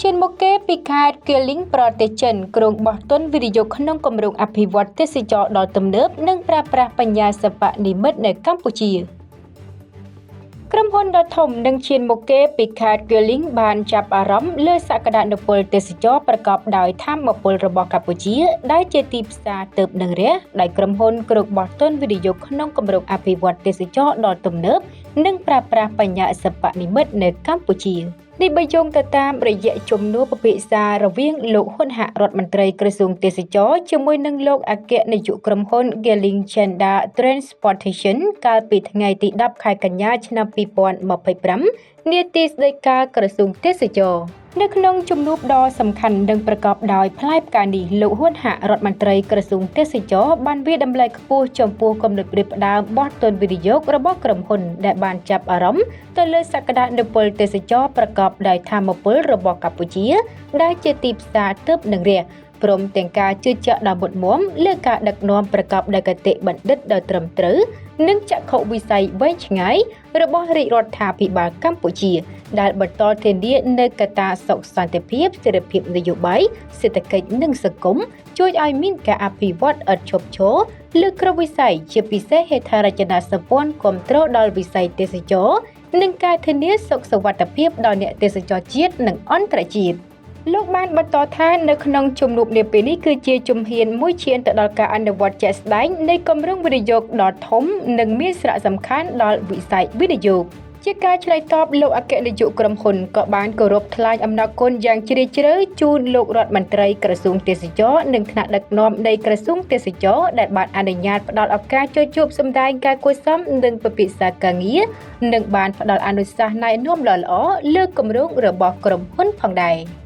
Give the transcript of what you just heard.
ឈានមកគេពីខេត្តគៀលីងប្រទេសចិនក្រុងបោះទុនវិនិយោគក្នុងគម្រោងអភិវឌ្ឍទេសចរណ៍ដ៏ទំនើបនិងប្រើប្រាស់បញ្ញាសិប្បនិម្មិតនៅកម្ពុជាក្រុមហ៊ុនដ៏ធំនឹងឈានមកគេពីខេត្តគៀលីងបានចាប់អារម្មណ៍លើសក្តានុពលទេសចរណ៍ប្រកបដោយថាមពលរបស់កម្ពុជាដែលជាទីផ្សារទើបនឹងរះដោយក្រុមហ៊ុនក្រុងបោះទុនវិនិយោគក្នុងគម្រោងអភិវឌ្ឍទេសចរណ៍ដ៏ទំនើបនិងប្រើប្រាស់បញ្ញាសិប្បនិម្មិតនៅកម្ពុជានេះបើយោងទៅតាមរយៈជំនួបពិភាក្សារវាងលោកហ៊ុនហាក់រដ្ឋមន្ត្រីក្រសួងទេសចរណ៍ជាមួយនឹងលោកអគ្គនាយកក្រុមហ៊ុន Geling Chanda Transportation កាលពីថ្ងៃទី10ខែកញ្ញាឆ្នាំ2025នាទីស្តីការក្រសួងទេសចរណ៍នៅក្នុងជំនួបដ៏សំខាន់និងប្រកបដោយផ្លែផ្កានេះលោកហ៊ុនហាក់រដ្ឋមន្ត្រីក្រសួងទេសចរណ៍បានវាយតម្លៃខ្ពស់ចំពោះគំនិតប្រៀបផ្ដើមបោះទុនវិនិយោគរបស់ក្រុមហ៊ុនដែលបានចាប់អារម្មណ៍ទៅលើសក្តានុពលទេសចរណ៍ប្រកបដោយថាមពលរបស់កម្ពុជាដែលជាទីផ្សារទើបនឹងរះព្រមទាំងការជឿជាក់ដ៏មុតមមលើការដឹកនាំប្រកបដោយគតិបណ្ឌិតដ៏ត្រឹមត្រូវនិងចក្ខុវិស័យវែងឆ្ងាយរបស់រាជរដ្ឋាភិបាលកម្ពុជាដែលបន្តធានានូវកត្តាសុខសន្តិភាពស្ថិរភាពនយោបាយសេដ្ឋកិច្ចនិងសង្គមជួយឲ្យមានការអភិវឌ្ឍឥតឈប់ឈរលើគ្រប់វិស័យជាពិសេសហេដ្ឋារចនាសម្ព័ន្ធគាំទ្រដល់វិស័យទេសចរណ៍និងការធានាសុខសុវត្ថិភាពដល់អ្នកទេសចរជាតិនិងអន្តរជាតិលោកបានបន្តថានៅក្នុងជំនួបនាពេលនេះគឺជាជំហានមួយឈានទៅដល់ការអនុវត្តជាក់ស្ដែងនៃគម្រោងវិនិយោគដ៏ធំនិងមានសារៈសំខាន់ដល់វិស័យវិនិយោគជាការឆ្លើយតបលោកអគ្គនាយកក្រុមហ៊ុនក៏បានគោរពថ្លែងអំណរគុណយ៉ាងជ្រាលជ្រៅជូនលោករដ្ឋមន្ត្រីក្រសួងទេសចរណ៍និងថ្នាក់ដឹកនាំនៃក្រសួងទេសចរណ៍ដែលបានអនុញ្ញាតផ្ដល់ឱកាសចូលជួបសម្ដែងការគួរសមនិងពិភាក្សាការងារនិងបានផ្ដល់អនុសាសន៍ណែនាំល្អៗលើគម្រោងរបស់ក្រុមហ៊ុនផងដែរ